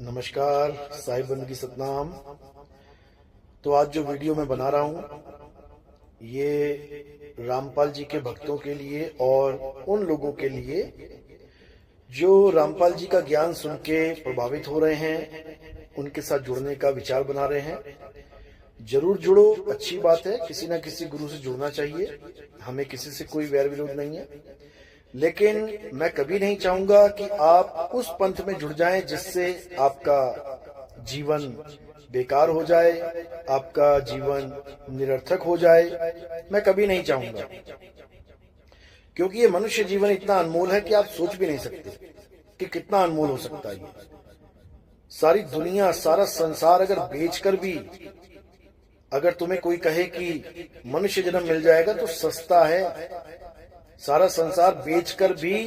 नमस्कार, साहिब बंदगी सतनाम। तो आज जो वीडियो मैं बना रहा हूँ ये रामपाल जी के भक्तों के लिए और उन लोगों के लिए जो रामपाल जी का ज्ञान सुन के प्रभावित हो रहे हैं, उनके साथ जुड़ने का विचार बना रहे हैं। जरूर जुड़ो, अच्छी बात है। किसी ना किसी गुरु से जुड़ना चाहिए, हमें किसी से कोई वैर विरोध नहीं है। लेकिन मैं कभी नहीं चाहूंगा कि आप उस पंथ में जुड़ जाएं जिससे आपका जीवन बेकार हो जाए, आपका जीवन निरर्थक हो जाए। मैं कभी नहीं चाहूंगा, क्योंकि ये मनुष्य जीवन इतना अनमोल है कि आप सोच भी नहीं सकते कि कितना अनमोल हो सकता है। ये सारी दुनिया, सारा संसार अगर बेचकर भी अगर तुम्हें कोई कहे कि मनुष्य जन्म मिल जाएगा तो सस्ता है। सारा संसार बेचकर भी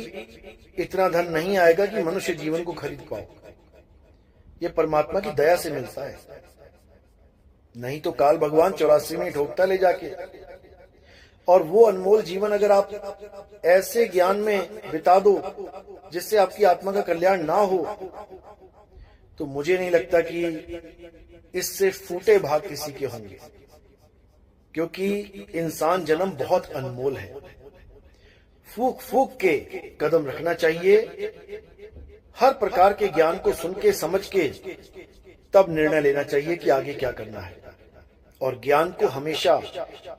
इतना धन नहीं आएगा कि मनुष्य जीवन को खरीद पाओ। ये परमात्मा की दया से मिलता है, नहीं तो काल भगवान 84 में ठोकता ले जाके। और वो अनमोल जीवन अगर आप ऐसे ज्ञान में बिता दो जिससे आपकी आत्मा का कल्याण ना हो, तो मुझे नहीं लगता कि इससे फूटे भाग किसी के होंगे, क्योंकि इंसान जन्म बहुत अनमोल है। फूक फूक के कदम रखना चाहिए, हर प्रकार के ज्ञान को सुन के समझ के तब निर्णय लेना चाहिए कि आगे क्या करना है। और ज्ञान को हमेशा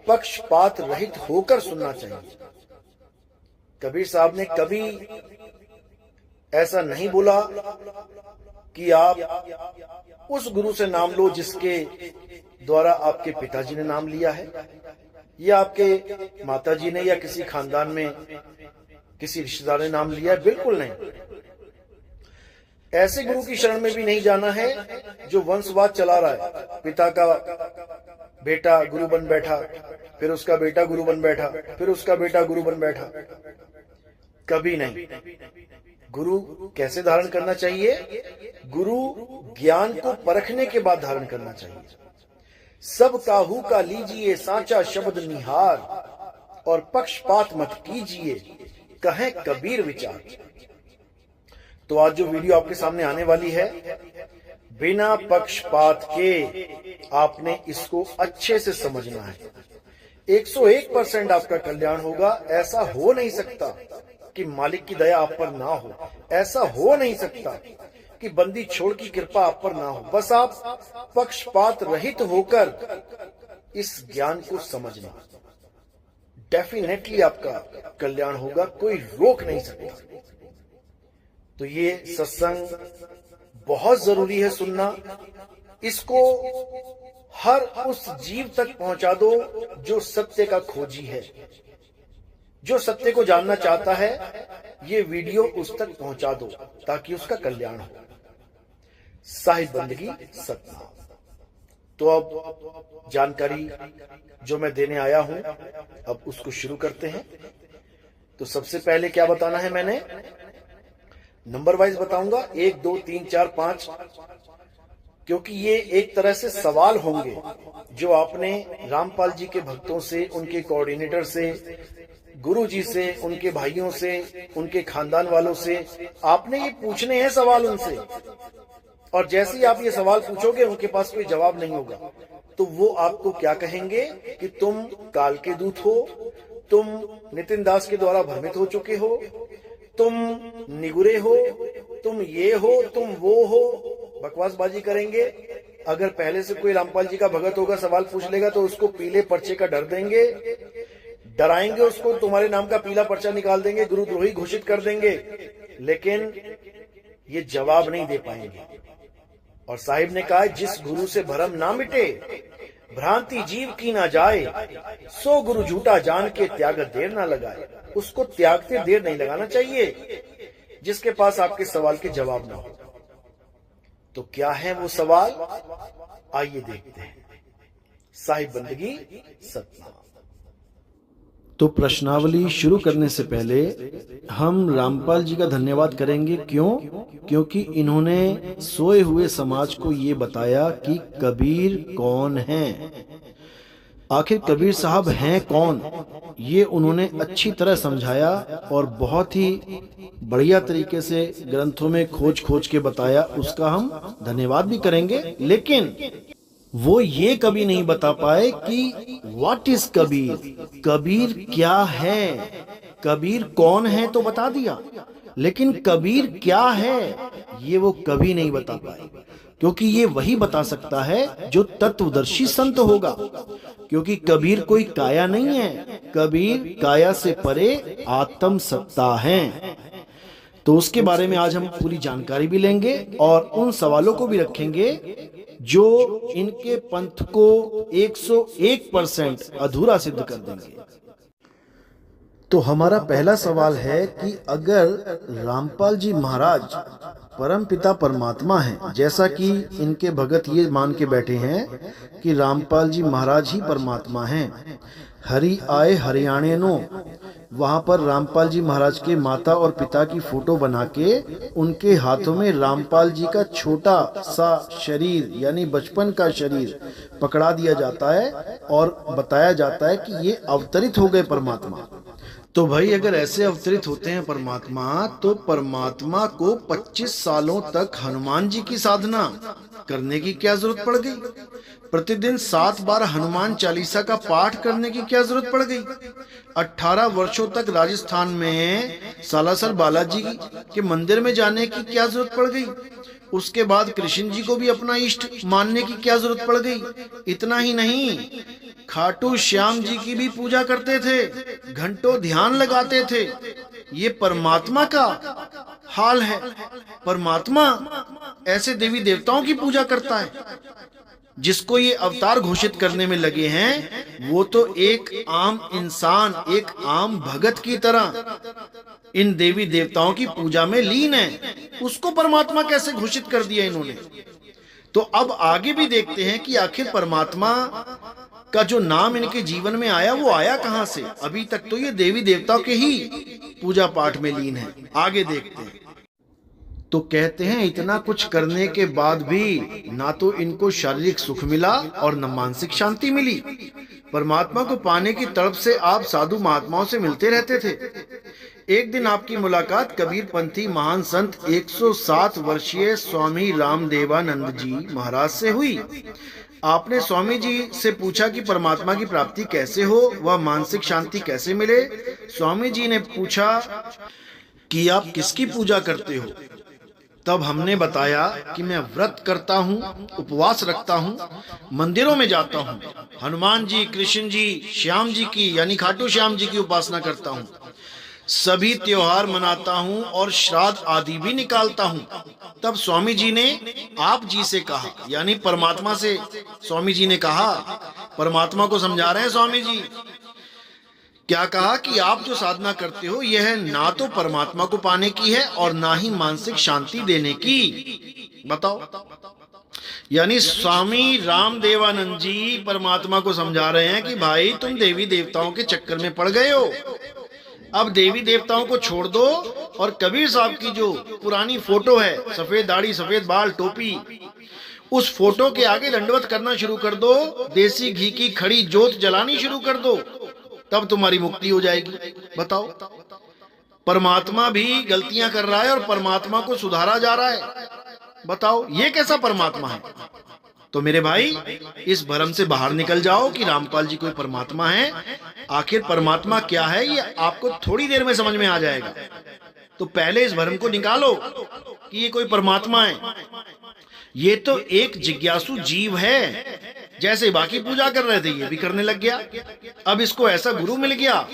पक्षपात रहित होकर सुनना चाहिए। कबीर साहब ने कभी ऐसा नहीं बोला कि आप उस गुरु से नाम लो जिसके द्वारा आपके पिताजी ने नाम लिया है, या आपके माताजी ने, या किसी खानदान में किसी रिश्तेदार ने नाम लिया है। बिल्कुल नहीं। ऐसे गुरु की शरण में भी नहीं जाना है जो वंशवाद चला रहा है। पिता का बेटा गुरु बन बैठा, फिर उसका बेटा गुरु बन बैठा, फिर उसका बेटा गुरु बन बैठा। कभी नहीं। गुरु कैसे धारण करना चाहिए? गुरु ज्ञान को परखने के बाद धारण करना चाहिए। सब काहू का लीजिए साचा शब्द निहार, और पक्षपात मत कीजिए कहें कबीर विचार। तो आज जो वीडियो आपके सामने आने वाली है, बिना पक्षपात के आपने इसको अच्छे से समझना है। 101% आपका कल्याण होगा। ऐसा हो नहीं सकता कि मालिक की दया आप पर ना हो। ऐसा हो नहीं सकता कि बंदी छोड़ की कृपा आप पर ना हो। बस आप पक्षपात रहित होकर इस ज्ञान को समझना, डेफिनेटली आपका कल्याण होगा, कोई रोक नहीं सकता। तो ये सत्संग बहुत जरूरी है सुनना। इसको हर उस जीव तक पहुंचा दो जो सत्य का खोजी है, जो सत्य को जानना चाहता है। ये वीडियो उस तक पहुंचा दो ताकि उसका कल्याण हो। साहिब बंदगी सतनाम। तो अब जानकारी जो मैं देने आया हूं, अब उसको शुरू करते हैं। तो सबसे पहले क्या बताना है, मैंने नंबर वाइज बताऊंगा, 1 2 3 4 5, क्योंकि ये एक तरह से सवाल होंगे जो आपने रामपाल जी के भक्तों से, उनके कोऑर्डिनेटर से, गुरु जी से, उनके भाइयों से, उनके खानदान वालों से आपने ये पूछने हैं सवाल उनसे। और जैसे ही आप ये सवाल पूछोगे, उनके पास कोई जवाब नहीं होगा, तो वो आपको क्या कहेंगे कि तुम काल के दूत हो, तुम नितिन दास के द्वारा भ्रमित हो चुके हो, तुम निगुरे हो, तुम ये हो, तुम वो हो, बकवासबाजी करेंगे। अगर पहले से कोई रामपाल जी का भगत होगा, सवाल पूछ लेगा तो उसको पीले पर्चे का डर देंगे, डराएंगे उसको, तुम्हारे नाम का पीला पर्चा निकाल देंगे, गुरुद्रोही घोषित कर देंगे, लेकिन ये जवाब नहीं दे पाएंगे। और साहिब ने कहा, जिस गुरु से भरम ना मिटे, भ्रांति जीव की ना जाए, सो गुरु झूठा जान के त्याग देर ना लगाए। उसको त्यागते देर नहीं लगाना चाहिए जिसके पास आपके सवाल के जवाब ना हो। तो क्या है वो सवाल, आइए देखते हैं। साहिब बंदगी सतनाम। तो प्रश्नावली शुरू करने से पहले हम रामपाल जी का धन्यवाद करेंगे। क्यों? क्योंकि इन्होंने सोए हुए समाज को ये बताया कि कबीर कौन है। आखिर कबीर साहब हैं कौन, ये उन्होंने अच्छी तरह समझाया और बहुत ही बढ़िया तरीके से ग्रंथों में खोज खोज के बताया। उसका हम धन्यवाद भी करेंगे। लेकिन वो ये कभी नहीं बता पाए कि व्हाट इज कबीर, कबीर क्या है, कबीर कौन है तो बता दिया, लेकिन कबीर क्या है ये वो कभी नहीं बता पाए, क्योंकि ये वही बता सकता है जो तत्वदर्शी संत होगा। क्योंकि कबीर कोई काया नहीं है, कबीर काया से परे आत्म सत्ता है। तो उसके बारे में आज हम पूरी जानकारी भी लेंगे और उन सवालों को भी रखेंगे जो इनके पंथ को 101% अधूरा सिद्ध कर देंगे। तो हमारा पहला सवाल है कि अगर रामपाल जी महाराज परम पिता परमात्मा हैं, जैसा कि इनके भगत ये मान के बैठे हैं कि रामपाल जी महाराज ही परमात्मा हैं, हरि आए हरियाणे नो, वहां पर रामपाल जी महाराज के माता और पिता की फोटो बना के उनके हाथों में रामपाल जी का छोटा सा शरीर यानी बचपन का शरीर पकड़ा दिया जाता है और बताया जाता है कि ये अवतरित हो गए परमात्मा। तो भाई अगर ऐसे अवतरित होते हैं परमात्मा, तो परमात्मा को 25 सालों तक हनुमान जी की साधना करने की क्या जरूरत पड़ गई? प्रतिदिन 7 बार हनुमान चालीसा का पाठ करने की क्या जरूरत पड़ गई? 18 वर्षों तक राजस्थान में सालासर बालाजी के मंदिर में जाने की क्या जरूरत पड़ गई? उसके बाद कृष्ण जी को भी अपना इष्ट मानने की क्या जरूरत पड़ गई? इतना ही नहीं, खाटू श्याम जी की भी पूजा करते थे, घंटों ध्यान लगाते थे। ये परमात्मा का हाल है। परमात्मा ऐसे देवी देवताओं की पूजा करता है। जिसको ये अवतार घोषित करने में लगे हैं वो तो एक आम इंसान, एक आम भगत की तरह इन देवी देवताओं की पूजा में लीन है। उसको परमात्मा कैसे घोषित कर दिया इन्होंने? तो अब आगे भी देखते हैं कि आखिर परमात्मा का जो नाम इनके जीवन में आया वो आया कहां से। अभी तक तो ये देवी देवताओं के ही पूजा पाठ में लीन है। आगे देखते हैं। तो कहते हैं इतना कुछ करने के बाद भी ना तो इनको शारीरिक सुख मिला और न मानसिक शांति मिली। परमात्मा को पाने की तड़प से आप साधु महात्माओं से मिलते रहते थे। एक दिन आपकी मुलाकात कबीर पंथी महान संत 107 वर्षीय स्वामी रामदेवानंद जी महाराज से हुई। आपने स्वामी जी से पूछा कि परमात्मा की प्राप्ति कैसे हो, वह मानसिक शांति कैसे मिले। स्वामी जी ने पूछा कि आप किसकी पूजा करते हो? तब हमने बताया कि मैं व्रत करता हूँ, उपवास रखता हूँ, मंदिरों में जाता हूँ, हनुमान जी, कृष्ण जी, श्याम जी की यानी खाटू श्याम जी की उपासना करता हूँ, सभी त्योहार मनाता हूँ और श्राद्ध आदि भी निकालता हूँ। तब स्वामी जी ने आप जी से कहा, यानी परमात्मा से स्वामी जी ने कहा, परमात्मा को समझा रहे हैं स्वामी जी। क्या कहा कि आप जो साधना करते हो यह ना तो परमात्मा को पाने की है और ना ही मानसिक शांति देने की। बताओ, यानी स्वामी रामदेवानंद जी परमात्मा को समझा रहे हैं कि भाई तुम देवी देवताओं के चक्कर में पड़ गए हो। अब देवी देवताओं को छोड़ दो और कबीर साहब की जो पुरानी फोटो है, सफेद दाढ़ी, सफेद बाल, टोपी, उस फोटो के आगे दंडवत करना शुरू कर दो, देसी घी की खड़ी जोत जलानी शुरू कर दो, तब तुम्हारी मुक्ति हो जाएगी। बताओ, परमात्मा भी गलतियां कर रहा है और परमात्मा को सुधारा जा रहा है। बताओ ये कैसा परमात्मा है? तो मेरे भाई इस भ्रम से बाहर निकल जाओ कि रामपाल जी कोई परमात्मा है। आखिर परमात्मा क्या है ये आपको थोड़ी देर में समझ में आ जाएगा। तो पहले इस भ्रम को निकालो कि ये कोई परमात्मा है। ये तो एक जिज्ञासु जीव है, जैसे बाकी पूजा कर रहे थे ये भी करने लग गया। अब इसको ऐसा गुरु मिल गया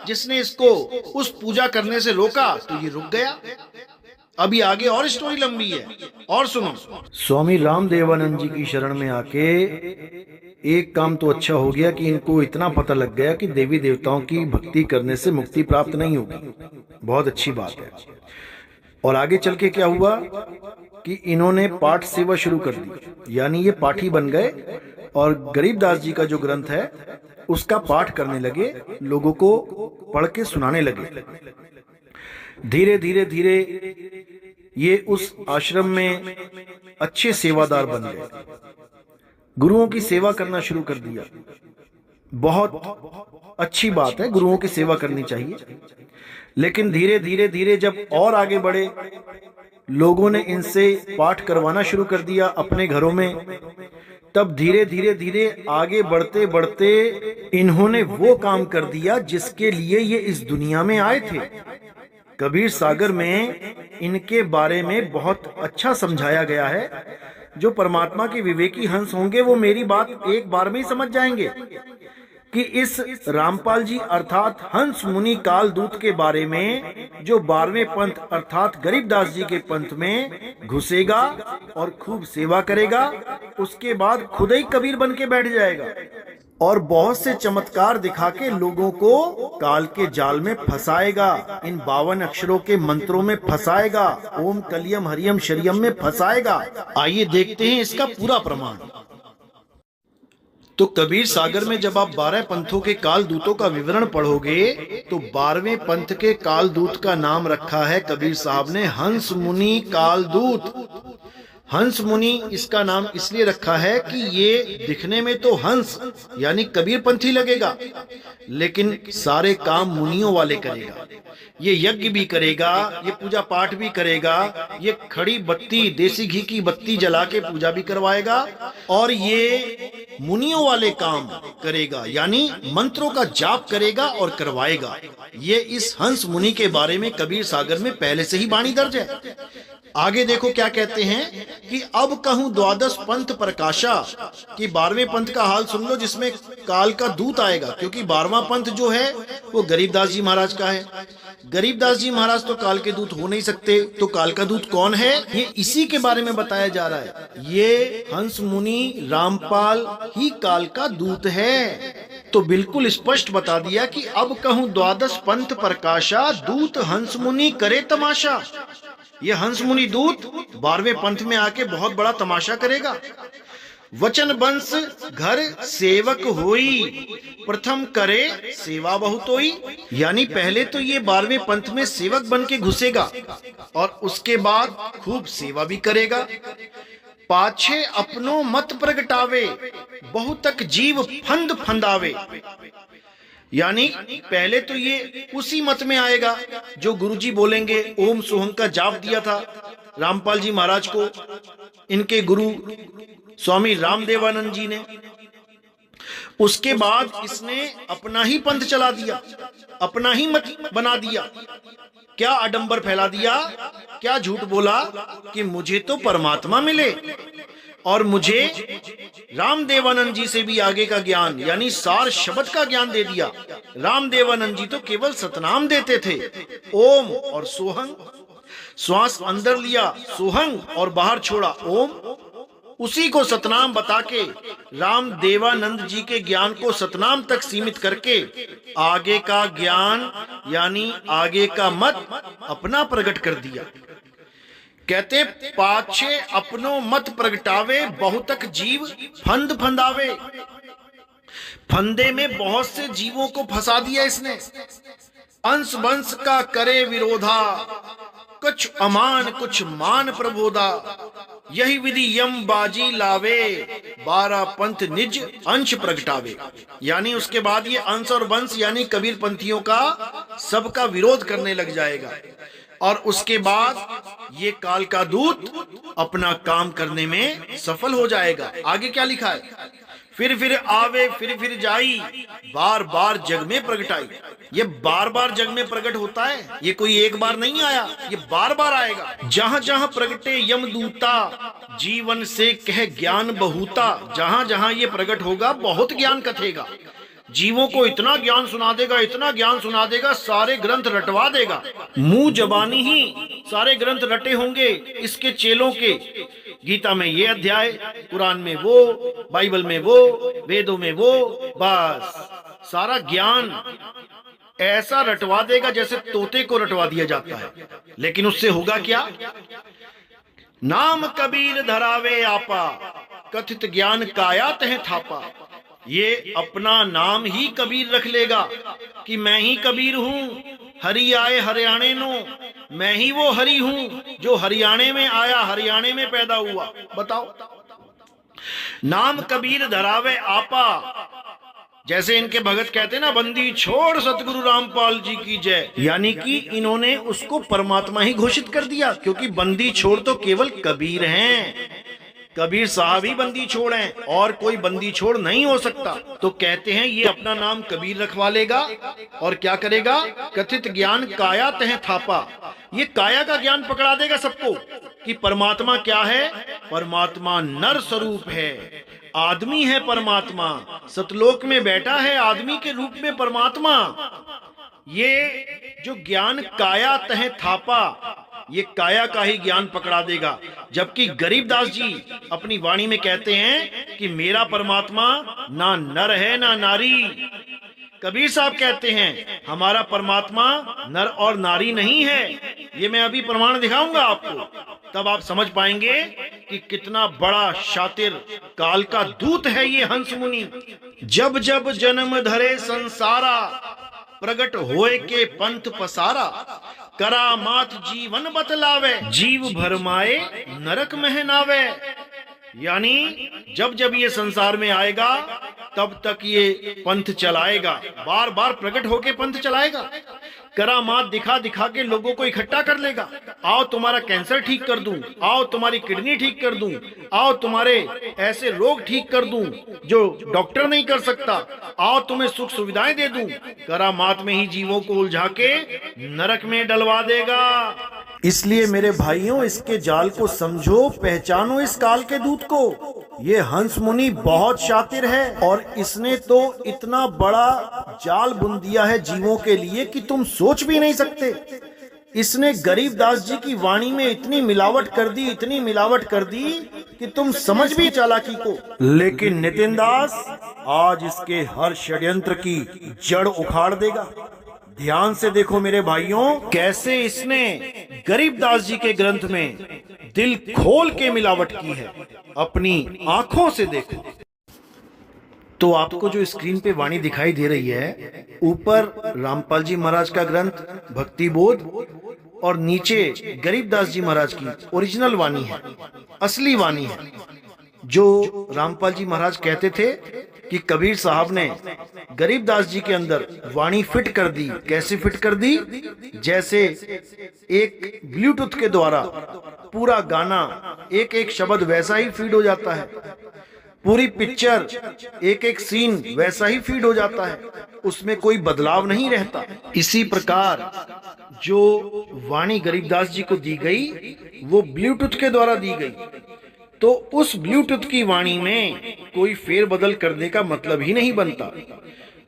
जिसने इसको उस पूजा करने से रोका तो ये रुक गया। अभी आगे और स्टोरी लंबी है और सुनो। स्वामी रामदेवानंद जी की शरण में आके एक काम तो अच्छा हो गया कि इनको इतना पता लग गया कि देवी देवताओं की भक्ति करने से मुक्ति प्राप्त नहीं होगी। बहुत अच्छी बात है। और आगे चल के क्या हुआ कि इन्होंने पाठ सेवा शुरू कर दी, यानी ये पाठी बन गए और गरीबदास जी का जो ग्रंथ है उसका पाठ करने लगे, लोगों को पढ़ के सुनाने लगे। धीरे धीरे धीरे ये उस आश्रम में अच्छे सेवादार बन गए, गुरुओं की सेवा करना शुरू कर दिया। बहुत अच्छी बात है, गुरुओं की सेवा करनी चाहिए। लेकिन धीरे धीरे धीरे जब और आगे बढ़े, लोगों ने इनसे पाठ करवाना शुरू कर दिया अपने घरों में, तब धीरे धीरे धीरे आगे बढ़ते बढ़ते इन्होंने वो काम कर दिया जिसके लिए ये इस दुनिया में आए थे। कबीर सागर में इनके बारे में बहुत अच्छा समझाया गया है। जो परमात्मा के विवेकी हंस होंगे वो मेरी बात एक बार में ही समझ जाएंगे कि इस रामपाल जी अर्थात हंस मुनि काल दूत के बारे में जो 12वें पंथ अर्थात गरीबदास जी के पंथ में घुसेगा और खूब सेवा करेगा, उसके बाद खुद ही कबीर बन के बैठ जाएगा और बहुत से चमत्कार दिखा के लोगों को काल के जाल में फंसाएगा, इन 52 अक्षरों के मंत्रों में फंसाएगा, ओम कलियम हरियम शरियम में फंसाएगा। आइए देखते हैं इसका पूरा प्रमाण। तो कबीर सागर में जब आप 12 पंथों के काल दूतों का विवरण पढ़ोगे तो 12वें पंथ के काल दूत का नाम रखा है कबीर साहब ने हंस मुनि काल दूत। हंस मुनि इसका नाम इसलिए रखा है कि ये दिखने में तो हंस यानी कबीर पंथी लगेगा, लेकिन सारे काम मुनियों वाले करेगा। ये यज्ञ भी करेगा, ये पूजा पाठ भी करेगा, ये खड़ी बत्ती देसी घी की बत्ती जला के पूजा भी करवाएगा और ये मुनियों वाले काम करेगा यानी मंत्रों का जाप करेगा और करवाएगा। ये इस हंस मुनि के बारे में कबीर सागर में पहले से ही वाणी दर्ज है। आगे देखो क्या कहते हैं कि अब कहूं द्वादश पंथ प्रकाशा, कि 12वें पंथ का हाल सुन लो जिसमें काल का दूत आएगा, क्योंकि 12वां पंथ जो है वो गरीबदास जी महाराज का है। गरीबदास जी महाराज तो काल के दूत हो नहीं सकते, तो काल का दूत कौन है ये इसी के बारे में बताया जा रहा है। ये हंस मुनि रामपाल ही काल का दूत है। तो बिल्कुल स्पष्ट बता दिया कि अब कहूं द्वादश पंथ प्रकाशा, दूत हंस मुनि करे तमाशा। ये हंस मुनि दूत 12वें पंथ में आके बहुत बड़ा तमाशा करेगा। वचन वंश घर सेवक होई, प्रथम करे सेवा बहुतोई, यानी पहले तो ये 12वें पंथ में सेवक बन के घुसेगा और उसके बाद खूब सेवा भी करेगा। पाछे अपनो मत प्रगटावे, बहुतक जीव फंद फंदावे, यानी पहले तो ये उसी मत में आएगा जो गुरुजी बोलेंगे। ओम सोहंग का जाप दिया था रामपाल जी महाराज को इनके गुरु स्वामी रामदेवानंद जी ने। उसके बाद इसने अपना ही पंथ चला दिया, अपना ही मत बना दिया। क्या आडंबर फैला दिया, क्या झूठ बोला कि मुझे तो परमात्मा मिले और मुझे रामदेवानंद जी से भी आगे का ज्ञान यानी सार शब्द का ज्ञान दे दिया। रामदेवानंद जी तो केवल सतनाम देते थे, ओम और सोहंग। श्वास अंदर लिया सोहंग और बाहर छोड़ा ओम, उसी को सतनाम बता के रामदेवानंद जी के ज्ञान को सतनाम तक सीमित करके आगे का ज्ञान यानी आगे का मत अपना प्रकट कर दिया। कहते पाछे अपनो मत प्रगटावे, बहुतक जीव फंद फंदावे। फंदे में बहुत से जीवों को फंसा दिया इसने। अंश वंश का करे विरोधा, कुछ अमान कुछ मान प्रबोधा। यही विधि यम बाजी लावे, 12 पंथ निज अंश प्रगटावे। यानी उसके बाद ये अंश और वंश यानी कबीर पंथियों का सबका विरोध करने लग जाएगा और उसके बाद ये काल का दूत अपना काम करने में सफल हो जाएगा। आगे क्या लिखा है, फिर आवे फिर जाई, बार बार जग में प्रगटाई। ये बार बार जग में प्रकट होता है, ये कोई एक बार नहीं आया, ये बार बार आएगा। जहां जहां प्रगटे यमदूता, जीवन से कह ज्ञान बहुता। जहां जहां ये प्रकट होगा बहुत ज्ञान कथेगा, जीवों को इतना ज्ञान सुना देगा, इतना ज्ञान सुना देगा, सारे ग्रंथ रटवा देगा। मुंह जबानी ही सारे ग्रंथ रटे होंगे इसके चेलों के। गीता में ये अध्याय, कुरान में वो, बाइबल में वो, वेदों में वो, बस सारा ज्ञान ऐसा रटवा देगा जैसे तोते को रटवा दिया जाता है। लेकिन उससे होगा क्या, नाम कबीर धरावे आपा, कथित ज्ञान काया तह थापा। ये अपना नाम ही कबीर रख लेगा कि मैं ही कबीर हूं, हरि आए हरियाणे नो, मैं ही वो हरि हूं जो हरियाणे में आया, हरियाणे में पैदा हुआ। बताओ, नाम कबीर धरावे आपा, जैसे इनके भगत कहते हैं ना, बंदी छोड़ सतगुरु रामपाल जी की जय, यानी कि इन्होंने उसको परमात्मा ही घोषित कर दिया, क्योंकि बंदी छोड़ तो केवल कबीर हैं, कबीर साहब ही बंदी छोड़ हैं, और कोई बंदी छोड़ नहीं हो सकता। तो कहते हैं ये अपना नाम कबीर रखवा लेगा और क्या करेगा, कथित ज्ञान काया तह थापा, ये काया का ज्ञान पकड़ा देगा सबको कि परमात्मा क्या है, परमात्मा नर स्वरूप है, आदमी है परमात्मा, सतलोक में बैठा है आदमी के रूप में परमात्मा। ये जो ज्ञान काया तह थापा, ये काया का ही ज्ञान पकड़ा देगा। जबकि गरीबदास जी अपनी वाणी में कहते हैं कि मेरा परमात्मा ना नर है ना नारी। कबीर साहब कहते हैं हमारा परमात्मा नर और नारी नहीं है। ये मैं अभी प्रमाण दिखाऊंगा आपको, तब आप समझ पाएंगे कि कितना बड़ा शातिर काल का दूत है ये हंस मुनि। जब जब जन्म धरे संसारा, प्रगट होए के पंथ पसारा, करामात जीवन बतलावे, जीव भरमाए नरक महनावे। यानी जब जब ये संसार में आएगा तब तक ये पंथ चलाएगा, बार बार प्रकट होके पंथ चलाएगा, करामात दिखा दिखा के लोगों को इकट्ठा कर लेगा। आओ तुम्हारा कैंसर ठीक कर दूं, आओ तुम्हारी किडनी ठीक कर दूं, आओ तुम्हारे ऐसे रोग ठीक कर दूं जो डॉक्टर नहीं कर सकता, आओ तुम्हें सुख सुविधाएं दे दूं। करामात में ही जीवों को उलझा के नरक में डलवा देगा। इसलिए मेरे भाइयों, इसके जाल को समझो, पहचानो इस काल के दूत को। ये हंस मुनि बहुत शातिर है और इसने तो इतना बड़ा जाल बुन दिया है जीवों के लिए कि तुम सोच भी नहीं सकते। इसने गरीबदास जी की वाणी में इतनी मिलावट कर दी, इतनी मिलावट कर दी कि तुम समझ भी चालाकी को। लेकिन नितिन दास आज इसके हर षड्यंत्र की जड़ उखाड़ देगा। ध्यान से देखो मेरे भाइयों, कैसे इसने गरीबदास जी के ग्रंथ में दिल खोल के मिलावट की है, अपनी आंखों से देखो। तो आपको जो स्क्रीन पे वाणी दिखाई दे रही है, ऊपर रामपाल जी महाराज का ग्रंथ भक्ति बोध और नीचे गरीबदास जी महाराज की ओरिजिनल वाणी है, असली वाणी है। जो रामपाल जी महाराज कहते थे कि कबीर साहब ने गरीबदास जी के अंदर वाणी फिट कर दी। कैसे फिट कर दी? जैसे एक ब्लूटूथ के द्वारा पूरा गाना, एक एक शब्द वैसा ही फीड हो जाता है, पूरी पिक्चर, एक एक सीन वैसा ही फीड हो जाता है, उसमें कोई बदलाव नहीं रहता। इसी प्रकार जो वाणी गरीबदास जी को दी गई वो ब्लूटूथ के द्वारा दी गई, तो उस ब्लूटूथ की वाणी में कोई फेरबदल करने का मतलब ही नहीं बनता।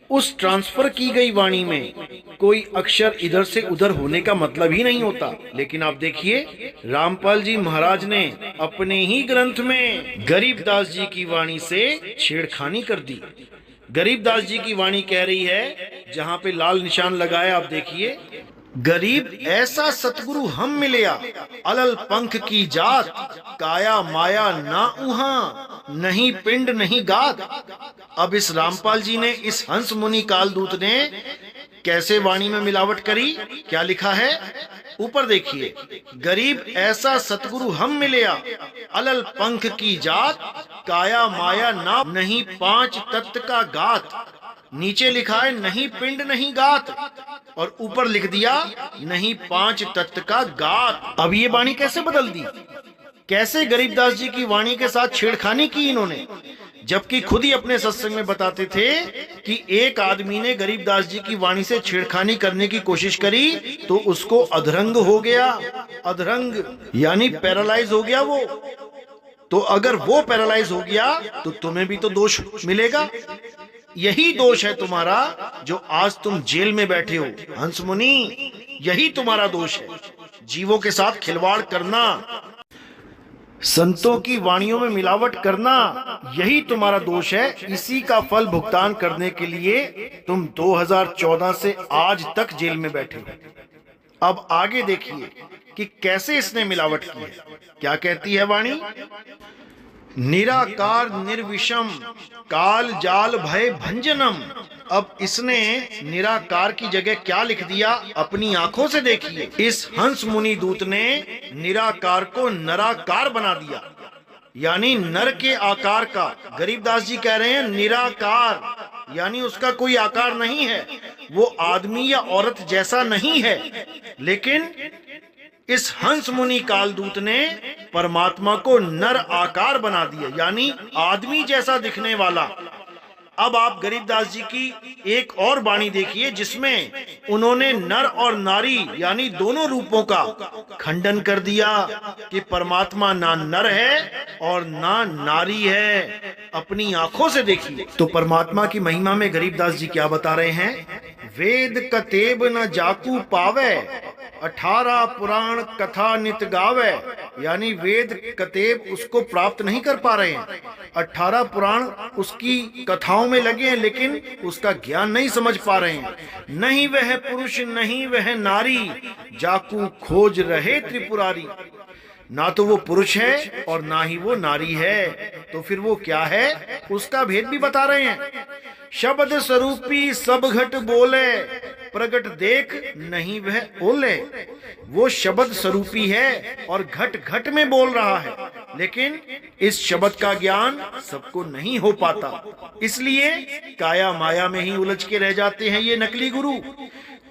उस ट्रांसफर की गई वाणी में कोई अक्षर इधर से उधर होने का मतलब ही नहीं होता। लेकिन आप देखिए, रामपाल जी महाराज ने अपने ही ग्रंथ में गरीबदास जी की वाणी से छेड़खानी कर दी। गरीबदास जी की वाणी कह रही है, जहां पे लाल निशान लगाया आप देखिए, गरीब ऐसा सतगुरु हम मिलया, अलल पंख की जात, काया माया ना उहा, नहीं पिंड नहीं गात। अब इस रामपाल जी ने, इस हंस मुनि कालदूत ने कैसे वाणी में मिलावट करी? क्या लिखा है ऊपर देखिए, गरीब ऐसा सतगुरु हम मिलया, अलल पंख की जात, काया माया ना, नहीं पांच तत्व का गात। नीचे लिखा है नहीं पिंड नहीं गात, और ऊपर लिख दिया नहीं पांच तत्व का गात। अब ये वाणी कैसे बदल दी? कैसे गरीबदास जी की वाणी के साथ छेड़खानी की इन्होंने? जबकि खुद ही अपने सत्संग में बताते थे कि एक आदमी ने गरीबदास जी की वाणी से छेड़खानी करने की कोशिश करी तो उसको अधरंग हो गया। अधरंग यानी पैरालाइज हो गया वो। तो अगर वो पैरालाइज हो गया तो तुम्हें भी तो दोष मिलेगा। यही दोष है तुम्हारा जो आज तुम जेल में बैठे हो हंस मुनि, यही तुम्हारा दोष है, जीवों के साथ खिलवाड़ करना, संतों की वाणियों में मिलावट करना, यही तुम्हारा दोष है। इसी का फल भुगतान करने के लिए तुम 2014 से आज तक जेल में बैठे हो। अब आगे देखिए कि कैसे इसने मिलावट की है। क्या कहती है वाणी? निराकार निर्विषम, काल जाल भय भंजनम। अब इसने निराकार की जगह क्या लिख दिया? अपनी आंखों से देखिए, इस हंस मुनि दूत ने निराकार को नराकार बना दिया, यानी नर के आकार का। गरीबदास जी कह रहे हैं निराकार, यानी उसका कोई आकार नहीं है, वो आदमी या औरत जैसा नहीं है। लेकिन इस हंस मुनि कालदूत ने परमात्मा को नर आकार बना दिया, यानी आदमी जैसा दिखने वाला। अब आप गरीबदास जी की एक और वाणी देखिए जिसमें उन्होंने नर और नारी यानी दोनों रूपों का खंडन कर दिया कि परमात्मा ना नर है और ना नारी है। अपनी आंखों से देखिए। तो परमात्मा की महिमा में गरीबदास जी क्या बता रहे हैं? वेद कतेब न जाकू पावे, 18 पुराण कथा नित गावे। यानी वेद कतेब उसको प्राप्त नहीं कर पा रहे हैं, 18 पुराण उसकी कथाओं में लगे हैं, लेकिन उसका ज्ञान नहीं समझ पा रहे हैं। नहीं वह पुरुष नहीं वह नारी, जाकू खोज रहे त्रिपुरारी। ना तो वो पुरुष है और ना ही वो नारी है, तो फिर वो क्या है उसका भेद भी बता रहे हैं। शब्द स्वरूपी सब घट बोले, प्रगट देख नहीं वह ओले। वो शब्द स्वरूपी है और घट घट में बोल रहा है, लेकिन इस शब्द का ज्ञान सबको नहीं हो पाता, इसलिए काया माया में ही उलझ के रह जाते हैं ये नकली गुरु।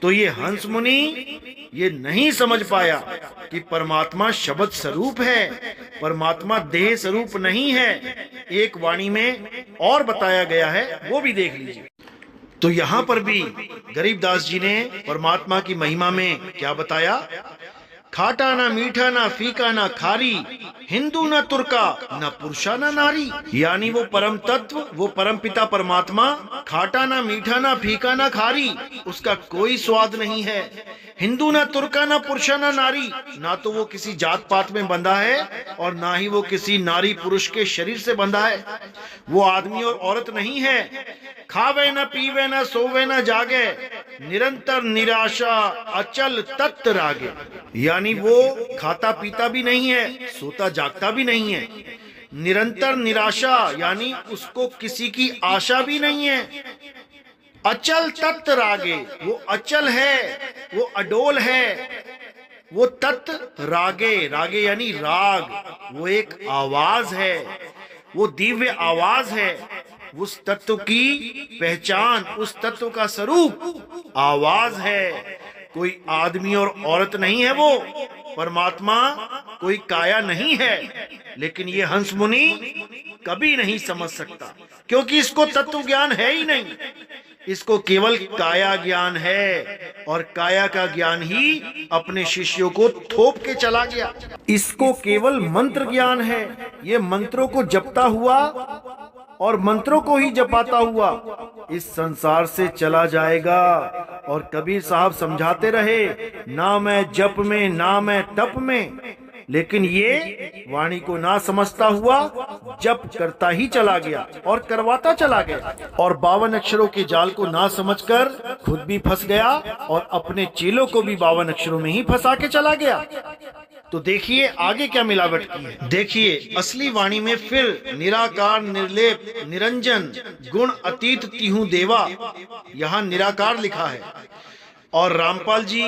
तो ये हंस मुनि ये नहीं समझ पाया कि परमात्मा शब्द स्वरूप है, परमात्मा देह स्वरूप नहीं है। एक वाणी में और बताया गया है, वो भी देख लीजिए। तो यहां पर भी गरीबदास जी ने परमात्मा की महिमा में क्या बताया? खाटा ना मीठा ना फीका ना खारी, हिंदू ना तुर्का ना पुरुषा ना नारी। यानी वो परम तत्व, वो परम पिता परमात्मा खाटा ना मीठा ना फीका ना खारी, उसका कोई स्वाद नहीं है। हिंदू ना तुर्का ना पुरुषा ना नारी, ना तो वो किसी जात पात में बंधा है और ना ही वो किसी नारी पुरुष के शरीर से बंधा है। वो आदमी और औरत नहीं है। खावे न पीवे न सोवे न जागे, निरंतर निराशा अचल तत्त रागे। यानी वो खाता पीता भी नहीं है, सोता जागता भी नहीं है। निरंतर निराशा यानी उसको किसी की आशा भी नहीं है। अचल तत्त रागे, वो अचल है, वो अडोल है। वो तत्त रागे, रागे यानी राग, वो एक आवाज है, वो दिव्य आवाज है। उस तत्व की पहचान, उस तत्व का स्वरूप आवाज है। कोई आदमी और औरत नहीं है वो, परमात्मा कोई काया नहीं है। लेकिन ये हंस मुनि कभी नहीं समझ सकता, क्योंकि इसको तत्व ज्ञान है ही नहीं। इसको केवल काया ज्ञान है और काया का ज्ञान ही अपने शिष्यों को थोप के चला गया। इसको केवल मंत्र ज्ञान है। ये मंत्रों को जपता हुआ और मंत्रों को ही जपाता हुआ इस संसार से चला जाएगा। और कबीर साहब समझाते रहे, ना मैं जप में ना मैं तप में, लेकिन ये वाणी को ना समझता हुआ जप करता ही चला गया और करवाता चला गया, और 52 अक्षरों के जाल को ना समझकर खुद भी फंस गया और अपने चेलों को भी 52 अक्षरों में ही फंसा के चला गया। तो देखिए आगे क्या मिलावट की है। देखिए असली वाणी में फिर निराकार निर्लेप निरंजन गुण अतीत तिहु देवा, यहाँ निराकार लिखा है। और रामपाल जी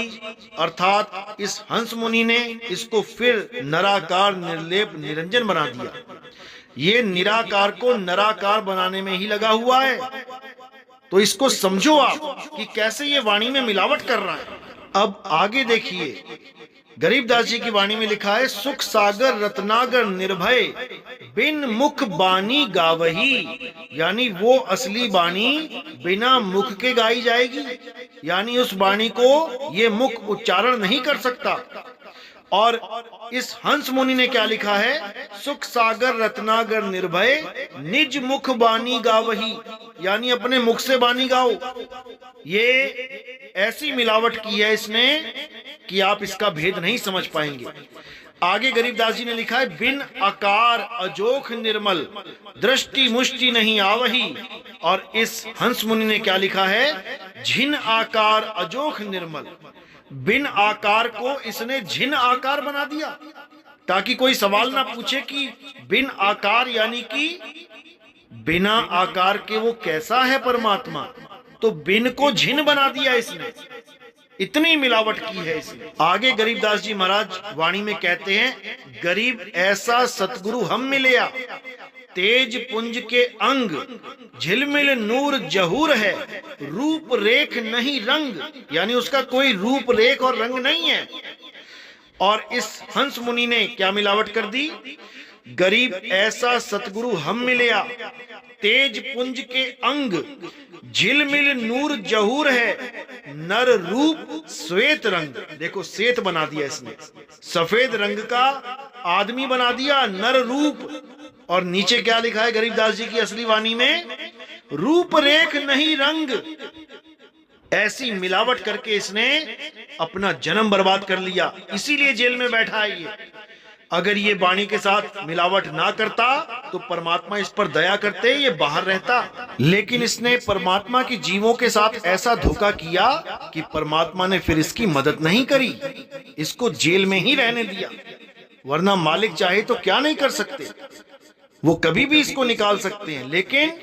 अर्थात इस हंस मुनि ने इसको फिर नराकार निर्लेप निरंजन बना दिया। ये निराकार को नराकार बनाने में ही लगा हुआ है। तो इसको समझो आप कि कैसे ये वाणी में मिलावट कर रहा है। अब आगे देखिए, गरीबदास जी की वाणी में लिखा है, सुख सागर रत्नागर निर्भय बिन मुख बानी गावही। यानी वो असली बानी बिना मुख के गाई जाएगी, यानी उस बानी को ये मुख उच्चारण नहीं कर सकता। और इस हंस मुनि ने क्या लिखा है, सुख सागर रत्नागर निर्भय निज मुख बानी गावही, यानी अपने मुख से बानी गाओ। ये ऐसी मिलावट की है इसने कि आप इसका भेद नहीं समझ पाएंगे। आगे गरीबदास जी ने लिखा है, बिन आकार अजोख निर्मल दृष्टि मुष्टि नहीं आवही। और इस हंस मुनि ने क्या लिखा है, झिन आकार अजोख निर्मल। बिन आकार को इसने झिन आकार बना दिया, ताकि कोई सवाल ना पूछे कि बिन आकार यानी कि बिना आकार के वो कैसा है परमात्मा। तो बिन को झिन बना दिया इसने, इतनी मिलावट की है इसने। आगे गरीबदास जी महाराज वाणी में कहते हैं, गरीब ऐसा सतगुरु हम मिलया, तेज पुंज के अंग, झिलमिल नूर जहूर है, रूप रेख नहीं रंग, यानी उसका कोई रूप रेख और रंग नहीं है। और इस हंस मुनि ने क्या मिलावट कर दी? गरीब ऐसा सतगुरु हम मिलया, तेज पुंज के अंग, झिलमिल नूर जहूर है, नर रूप श्वेत रंग। देखो श्वेत बना दिया इसने, सफेद रंग का आदमी बना दिया, नर रूप। और नीचे क्या लिखा है गरीबदास जी की असली वाणी में? रूप रेख नहीं रंग। ऐसी मिलावट करके इसने अपना जन्म बर्बाद कर लिया, इसीलिए जेल में बैठा है ये। अगर ये वाणी के साथ मिलावट ना करता तो परमात्मा इस पर दया करते, ये बाहर रहता। लेकिन इसने परमात्मा की जीवों के साथ ऐसा धोखा किया कि परमात्मा ने फिर इसकी मदद नहीं करी, इसको जेल में ही रहने दिया। वरना मालिक चाहे तो क्या नहीं कर सकते, वो कभी भी इसको निकाल सकते हैं। लेकिन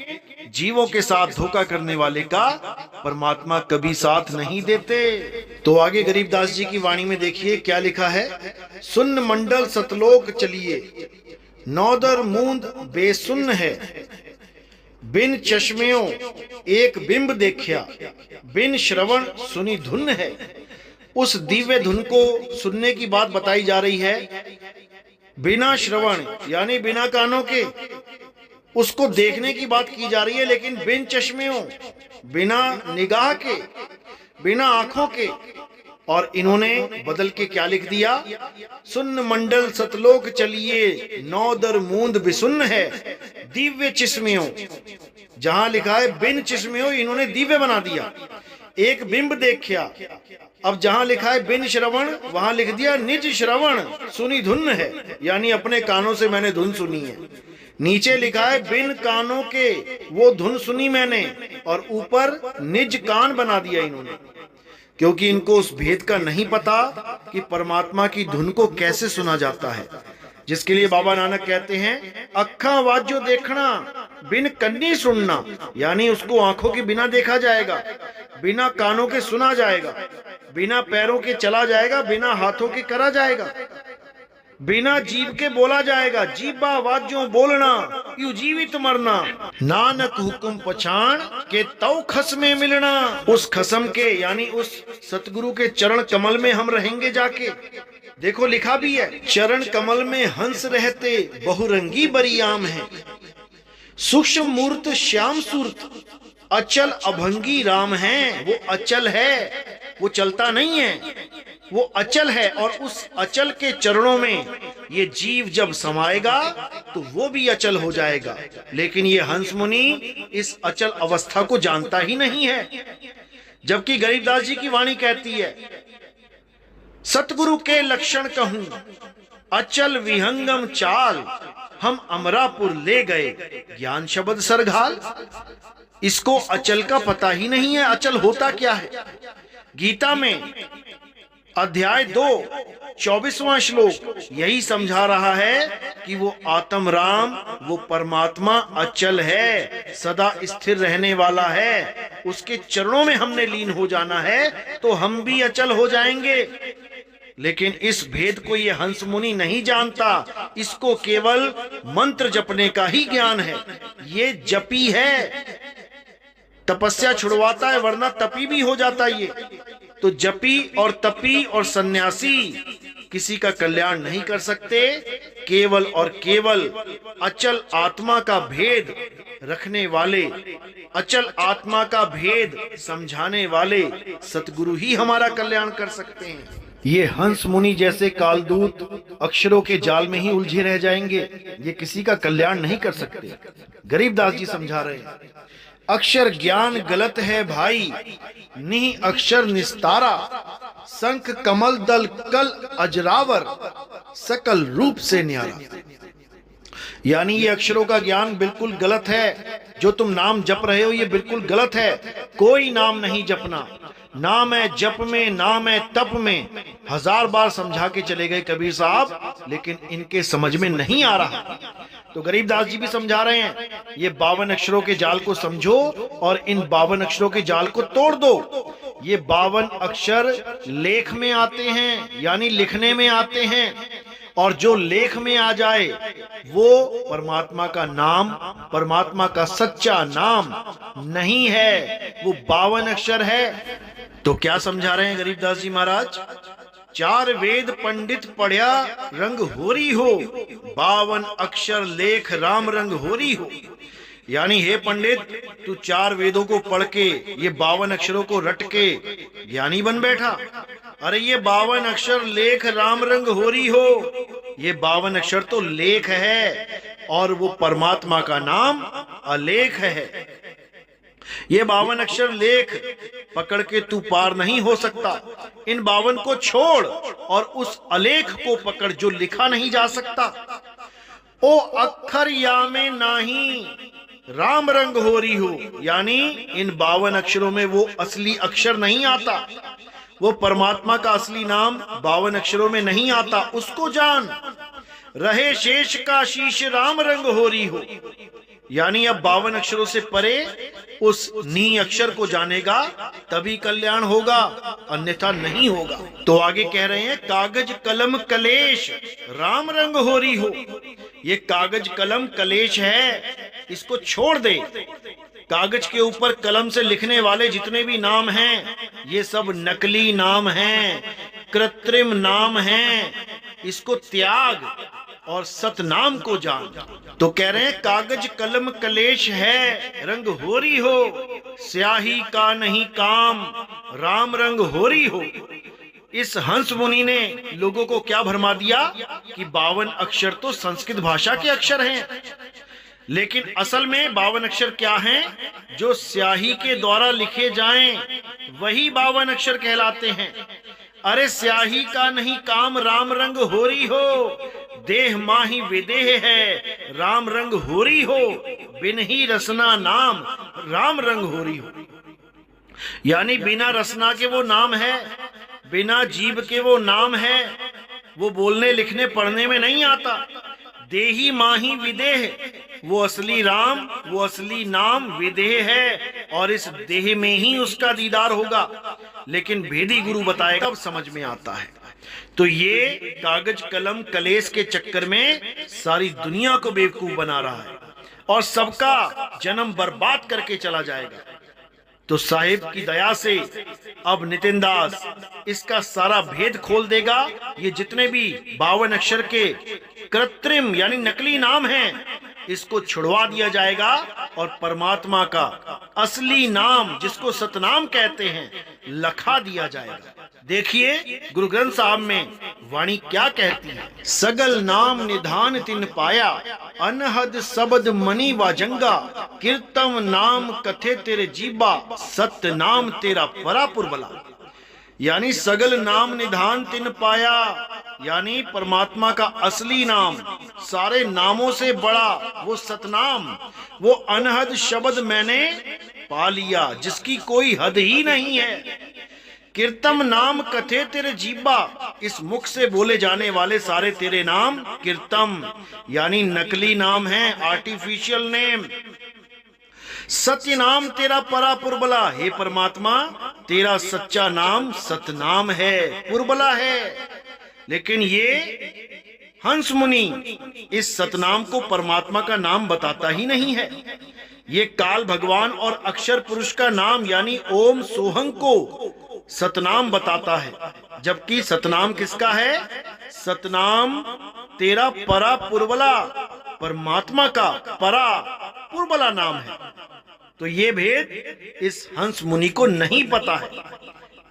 जीवों के साथ धोखा करने वाले का परमात्मा कभी साथ नहीं देते। तो आगे गरीबदास जी की वाणी में देखिए क्या लिखा है। सुन्न मंडल सतलोक चलिए, नौदर मूंद बेसुन्न है, बिन चश्मियों एक बिंब देखिया, बिन श्रवण सुनी धुन है। उस दिव्य धुन को सुनने की बात बताई जा रही है, बिना श्रवण यानी बिना कानों के, उसको देखने की बात की जा रही है। लेकिन बिन चश्मियों, बिना निगाह के, बिना आंखों के। और इन्होंने बदल के क्या लिख दिया? सुन्न मंडल सतलोक चलिए, नौदर मूंद बिसुन्न है, दिव्य चिस्मियों। जहां लिखा है बिन चिस्मियों, इन्होंने दिव्य बना दिया, एक बिंब देखिया। अब जहां लिखा है बिन श्रवण, वहां लिख दिया निज श्रवण सुनी धुन है, यानी अपने कानों से मैंने धुन सुनी है। नीचे लिखा है बिन कानों के वो धुन सुनी मैंने, और ऊपर निज कान बना दिया इन्होंने, क्योंकि इनको उस भेद का नहीं पता कि परमात्मा की धुन को कैसे सुना जाता है। जिसके लिए बाबा नानक कहते हैं अखा वाजो देखना, बिन कन्नी सुनना, यानी उसको आंखों के बिना देखा जाएगा, बिना कानों के सुना जाएगा, बिना पैरों के चला जाएगा, बिना हाथों के करा जाएगा, बिना जीव के बोला जाएगा। जीवा वाजो बोलना, यू जीवित मरना, नानक हुक्म पछाण के तौ खस में मिलना। उस खसम के यानी उस सतगुरु के चरण कमल में हम रहेंगे जाके। देखो लिखा भी है, चरण कमल में हंस रहते, बहुरंगी बरियाम है, सूक्ष्म मूर्त श्याम सूरत, अचल अभंगी राम है। वो अचल है, वो चलता नहीं है, वो अचल है। और उस अचल के चरणों में ये जीव जब समाएगा तो वो भी अचल हो जाएगा। लेकिन ये हंस मुनि इस अचल अवस्था को जानता ही नहीं है। जबकि गरीबदास जी की वाणी कहती है सतगुरु के लक्षण कहूं, अचल विहंगम चाल, हम अमरापुर ले गए ज्ञान शब्द सरघाल। इसको अचल का पता ही नहीं है, अचल होता क्या है। गीता में अध्याय 2 24वां श्लोक यही समझा रहा है कि वो आत्म राम, वो परमात्मा अचल है, सदा स्थिर रहने वाला है। उसके चरणों में हमने लीन हो जाना है तो हम भी अचल हो जाएंगे। लेकिन इस भेद को ये हंस मुनि नहीं जानता, इसको केवल मंत्र जपने का ही ज्ञान है। ये जपी है, तपस्या छुड़वाता है, वरना तपी भी हो जाता ये। तो जपी और तपी और सन्यासी किसी का कल्याण नहीं कर सकते। केवल और केवल अचल आत्मा का भेद रखने वाले, अचल आत्मा का भेद समझाने वाले सतगुरु ही हमारा कल्याण कर सकते हैं। ये हंस मुनि जैसे कालदूत अक्षरों के जाल में ही उलझे रह जाएंगे, ये किसी का कल्याण नहीं कर सकते। गरीबदास जी समझा रहे हैं अक्षर ज्ञान गलत है भाई, निह अक्षर निस्तारा, शंख कमल दल कल अजरावर, सकल रूप से न्यारा। यानी ये अक्षरों का ज्ञान बिल्कुल गलत है। जो तुम नाम जप रहे हो ये बिल्कुल गलत है। कोई नाम नहीं जपना, नाम है जप में, नाम है तप में। 1000 बार समझा के चले गए कबीर साहब, लेकिन इनके समझ में नहीं आ रहा। तो गरीबदास जी भी समझा रहे हैं ये 52 अक्षरों के जाल को समझो और इन 52 अक्षरों के जाल को तोड़ दो। ये 52 अक्षर लेख में आते हैं, यानी लिखने में आते हैं, और जो लेख में आ जाए वो परमात्मा का नाम, परमात्मा का सच्चा नाम नहीं है, वो 52 अक्षर है। तो क्या समझा रहे हैं गरीबदास जी महाराज? 4 वेद पंडित पढ़या रंग होरी हो, 52 अक्षर लेख राम रंग होरी हो। यानी हे पंडित, तू 4 वेदों को पढ़ के ये 52 अक्षरों को रट के ज्ञानी बन बैठा। अरे ये 52 अक्षर लेख राम रंग होरी हो, ये 52 अक्षर तो लेख है और वो परमात्मा का नाम अलेख है। ये 52 अक्षर लेख पकड़ के तू पार नहीं हो सकता। इन 52 को छोड़ और उस अलेख को पकड़ जो लिखा नहीं जा सकता। ओ अक्षर या में नाही राम रंग होरी हो, यानी इन 52 अक्षरों में वो असली अक्षर नहीं आता, वो परमात्मा का असली नाम 52 अक्षरों में नहीं आता। उसको जान, रहे शेष का शीश राम रंग होरी हो। यानी अब 52 अक्षरों से परे उस नी अक्षर को जानेगा तभी कल्याण होगा, अन्यथा नहीं होगा। तो आगे कह रहे हैं कागज कलम कलेश राम रंग होरी हो। ये कागज कलम कलेश है, इसको छोड़ दे। कागज के ऊपर कलम से लिखने वाले जितने भी नाम हैं ये सब नकली नाम हैं, कृत्रिम नाम हैं। इसको त्याग और सतनाम को जान। तो कह रहे हैं कागज कलम कलेश है रंग होरी हो, स्याही का नहीं काम राम रंग होरी हो। इस हंस मुनि ने लोगों को क्या भरमा दिया कि 52 अक्षर तो संस्कृत भाषा के अक्षर हैं, लेकिन असल में 52 अक्षर क्या हैं? जो स्याही के द्वारा लिखे जाएं वही 52 अक्षर कहलाते हैं। अरे स्याही का नहीं काम राम रंग होरी हो, देह माही विदेह है राम रंग होरी हो, बिन ही रसना नाम राम रंग होरी हो। यानी बिना रसना के वो नाम है, बिना जीव के वो नाम है, वो बोलने लिखने पढ़ने में नहीं आता। देही माही विदेह, वो असली राम, वो असली नाम विदेह है और इस देह में ही उसका दीदार होगा। लेकिन भेदी गुरु बताए तब समझ में आता है। तो ये कागज कलम कलेश के चक्कर में सारी दुनिया को बेवकूफ बना रहा है और सबका जन्म बर्बाद करके चला जाएगा। तो साहिब की दया से अब नितिन दास इसका सारा भेद खोल देगा। ये जितने भी 52 अक्षर के कृत्रिम यानी नकली नाम हैं इसको छुड़वा दिया जाएगा और परमात्मा का असली नाम जिसको सतनाम कहते हैं लखा दिया जाएगा। देखिए गुरु ग्रंथ साहब में वाणी क्या कहती है। सगल नाम निधान तिन पाया, अनहद शब्द मणि व जंगा, कीर्तम नाम कथे तेरे जीबा, सत्य नाम तेरा परापुर बला। यानी सगल नाम निधान तिन पाया, यानी परमात्मा का असली नाम, सारे नामों से बड़ा वो सतनाम, वो अनहद शब्द मैंने पा लिया जिसकी कोई हद ही नहीं है। कीर्तम नाम कथे तेरे जीबा, इस मुख से बोले जाने वाले सारे तेरे नाम कीर्तम यानी नकली नाम है, आर्टिफिशियल नेम। सत्य नाम तेरा परा पुरबला, हे परमात्मा तेरा सच्चा नाम सतनाम है, पुरबला है। लेकिन ये हंस मुनि इस सतनाम को परमात्मा का नाम बताता ही नहीं है। ये काल भगवान और अक्षर पुरुष का नाम यानी ओम सोहं को सतनाम बताता है, जबकि सतनाम किसका है? सतनाम तेरा परा पुरबला, परमात्मा का परा पुरबला नाम है। तो ये भेद इस हंस मुनि को नहीं पता है।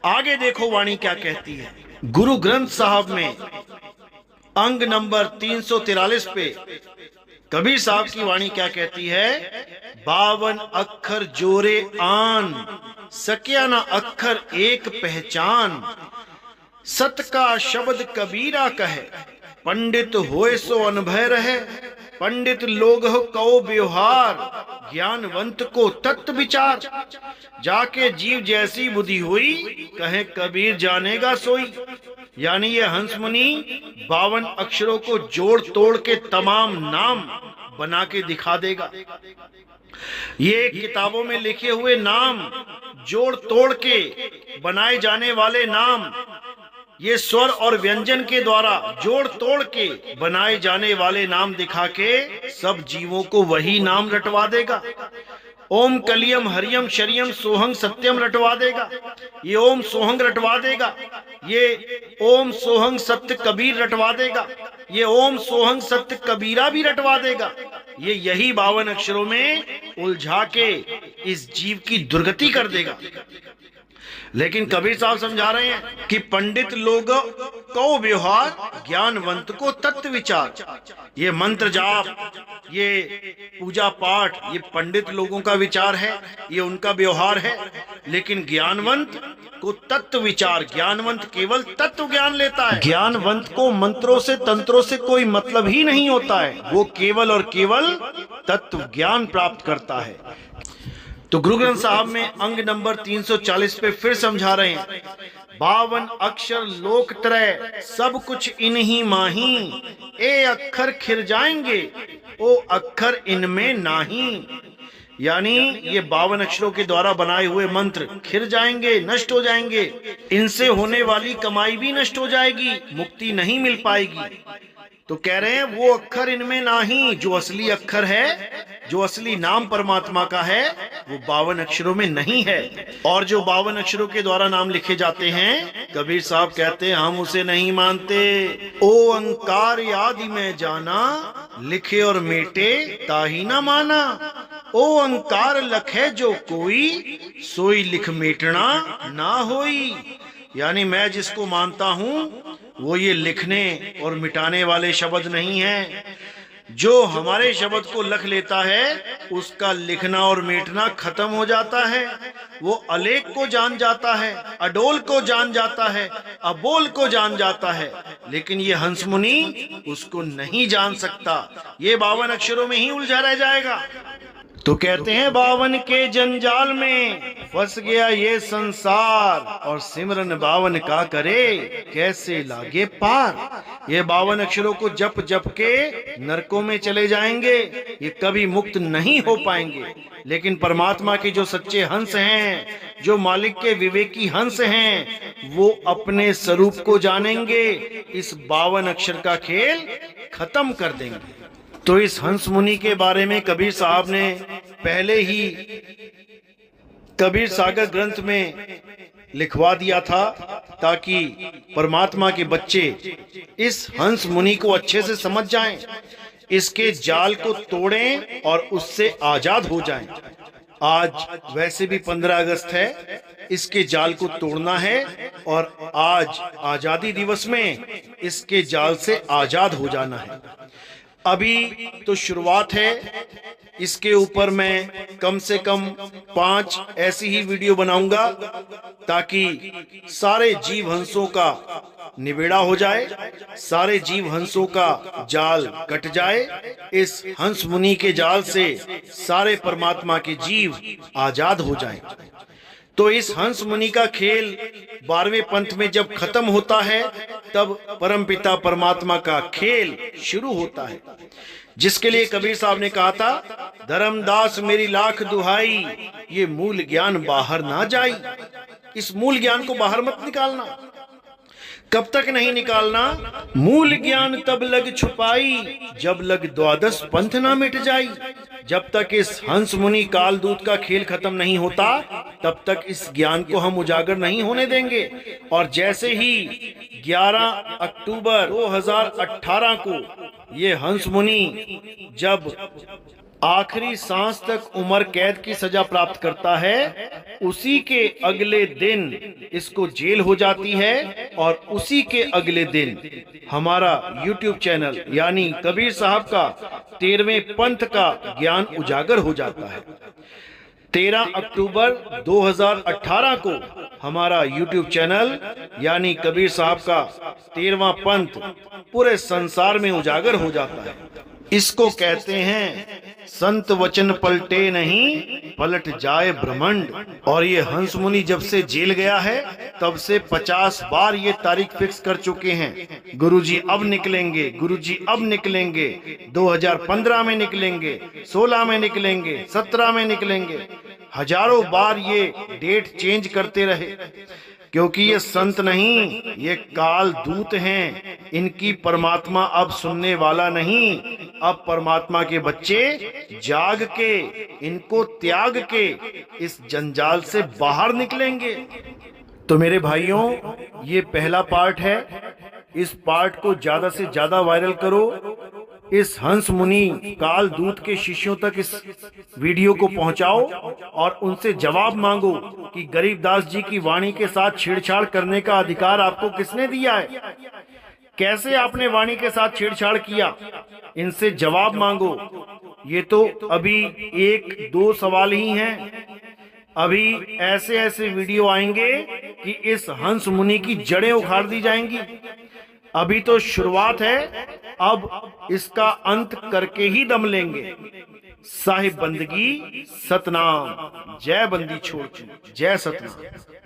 आगे देखो वाणी क्या कहती है। गुरु ग्रंथ साहब में अंग नंबर 343 पे कबीर साहब की वाणी क्या कहती है। 52 अक्षर जोरे आन, सक्या ना अक्षर एक पहचान, सत का शब्द कबीरा कहे, पंडित होए सो अनभय रहे, पंडित लोग हो कहो व्यवहार, ज्ञानवंत को तत्व विचार, जाके जीव जैसी बुद्धि हुई, कहे कबीर जानेगा सोई। यानी ये हंस मुनि 52 अक्षरों को जोड़ तोड़ के तमाम नाम बना के दिखा देगा। ये किताबों में लिखे हुए नाम जोड़ तोड़ के बनाए जाने वाले नाम, ये स्वर और व्यंजन के द्वारा जोड़ तोड़ के बनाए जाने वाले नाम दिखा के सब जीवों को वही नाम रटवा देगा। ओम कलियम हरियम शरियम सोहंग सत्यम रटवा देगा, ये ओम सोहंग रटवा देगा, ये ओम सोहंग सत्य कबीर रटवा देगा, ये ओम सोहंग सत्य कबीरा भी रटवा देगा। ये यही 52 अक्षरों में उलझा के इस जीव की दुर्गति कर देगा। लेकिन कबीर साहब समझा रहे हैं कि पंडित लोग को व्यवहार, ज्ञानवंत को तत्व विचार। ये मंत्र जाप, ये पूजा पाठ, ये पंडित लोगों का विचार है, ये उनका व्यवहार है। लेकिन ज्ञानवंत को तत्व विचार, ज्ञानवंत केवल तत्व ज्ञान लेता है। ज्ञानवंत को मंत्रों से तंत्रों से कोई मतलब ही नहीं होता है, वो केवल और केवल तत्व ज्ञान प्राप्त करता है। तो गुरु ग्रंथ साहब में अंग नंबर 340 पे फिर समझा रहे हैं, 52 अक्षर लोक त्रय सब कुछ इन्हीं माही, ए अक्षर खिर जाएंगे ओ अक्षर इनमें नाही। यानी ये 52 अक्षरों के द्वारा बनाए हुए मंत्र खिर जाएंगे, नष्ट हो जाएंगे, इनसे होने वाली कमाई भी नष्ट हो जाएगी, मुक्ति नहीं मिल पाएगी। तो कह रहे हैं वो अक्षर इनमें नाही, जो असली अक्षर है, जो असली नाम परमात्मा का है, वो 52 अक्षरों में नहीं है। और जो 52 अक्षरों के द्वारा नाम लिखे जाते हैं, कबीर साहब कहते हैं हम उसे नहीं मानते। ओ अंकार आदि में जाना, लिखे और मेटे ताही ना माना। ओ अंकार लखे जो कोई, सोई लिख मेटना ना होई। यानी मैं जिसको मानता हूँ वो ये लिखने और मिटाने वाले शब्द नहीं है। जो हमारे शब्द को लख लेता है उसका लिखना और मिटना खत्म हो जाता है। वो अलेख को जान जाता है, अडोल को जान जाता है, अबोल को जान जाता है, लेकिन ये हंस मुनि उसको नहीं जान सकता। ये 52 अक्षरों में ही उलझा रह जाएगा। तो कहते हैं 52 के जंजाल में फंस गया ये संसार, और सिमरन 52 का करे कैसे लागे पार। ये 52 अक्षरों को जप जप के नरकों में चले जाएंगे, ये कभी मुक्त नहीं हो पाएंगे। लेकिन परमात्मा के जो सच्चे हंस हैं, जो मालिक के विवेकी हंस हैं, वो अपने स्वरूप को जानेंगे, इस 52 अक्षर का खेल खत्म कर देंगे। तो इस हंस मुनि के बारे में कबीर साहब ने पहले ही कबीर सागर ग्रंथ में लिखवा दिया था, ताकि परमात्मा के बच्चे इस हंस मुनि को अच्छे से समझ जाएं, इसके जाल को तोड़ें और उससे आजाद हो जाएं। आज वैसे भी 15 अगस्त है, इसके जाल को तोड़ना है और आज आजादी दिवस में इसके जाल से आजाद हो जाना है। अभी तो शुरुआत है, इसके ऊपर मैं कम से कम 5 ऐसी ही वीडियो बनाऊंगा ताकि सारे जीव हंसों का निबेड़ा हो जाए, सारे जीव हंसों का जाल कट जाए। इस हंस मुनि के जाल से सारे परमात्मा के जीव आजाद हो जाएं। तो इस हंस मुनि का खेल 12वें पंथ में जब खत्म होता है, तब परमपिता परमात्मा का खेल शुरू होता है, जिसके लिए कबीर साहब ने कहा था, धर्मदास मेरी लाख दुहाई, ये मूल ज्ञान बाहर ना जाई। इस मूल ज्ञान को बाहर मत निकालना। कब तक नहीं निकालना? मूल ज्ञान तब लग छुपाई, जब लग 12 पंथ ना मिट जाई। जब तक इस हंस मुनि कालदूत का खेल खत्म नहीं होता, तब तक इस ज्ञान को हम उजागर नहीं होने देंगे। और जैसे ही 11 अक्टूबर 2018 को ये हंस मुनि जब आखिरी सांस तक उम्र कैद की सजा प्राप्त करता है, उसी के अगले दिन इसको जेल हो जाती है, और उसी के अगले दिन हमारा YouTube चैनल यानी कबीर साहब का 13वें पंथ का ज्ञान उजागर हो जाता है। 13 अक्टूबर 2018 को हमारा YouTube चैनल यानी कबीर साहब का 13वां पंथ पूरे संसार में उजागर हो जाता है। इसको कहते हैं संत वचन पलटे नहीं, पलट जाए ब्रह्मांड। और ये हंस मुनि जब से जेल गया है, तब से 50 बार ये तारीख फिक्स कर चुके हैं, गुरुजी अब निकलेंगे, गुरुजी अब निकलेंगे, 2015 में निकलेंगे, 16 में निकलेंगे, 17 में निकलेंगे। हजारों बार ये डेट चेंज करते रहे। क्योंकि ये संत नहीं, ये काल दूत हैं। इनकी परमात्मा अब सुनने वाला नहीं। अब परमात्मा के बच्चे जाग के, इनको त्याग के इस जंजाल से बाहर निकलेंगे। तो मेरे भाइयों, ये पहला पार्ट है। इस पार्ट को ज्यादा से ज्यादा वायरल करो। इस हंस मुनि काल दूत के शिष्यों तक इस वीडियो को पहुंचाओ और उनसे जवाब मांगो कि गरीबदास जी की वाणी के साथ छेड़छाड़ करने का अधिकार आपको किसने दिया है? कैसे आपने वाणी के साथ छेड़छाड़ किया? इनसे जवाब मांगो। ये तो अभी 1-2 सवाल ही हैं। अभी ऐसे ऐसे वीडियो आएंगे कि इस हंस मुनि की जड़ें उखाड़ दी जाएंगी। अभी तो शुरुआत है, अब इसका अंत करके ही दम लेंगे। साहिब बंदगी सतनाम। जय बंदी छोड़, जय सतनाम।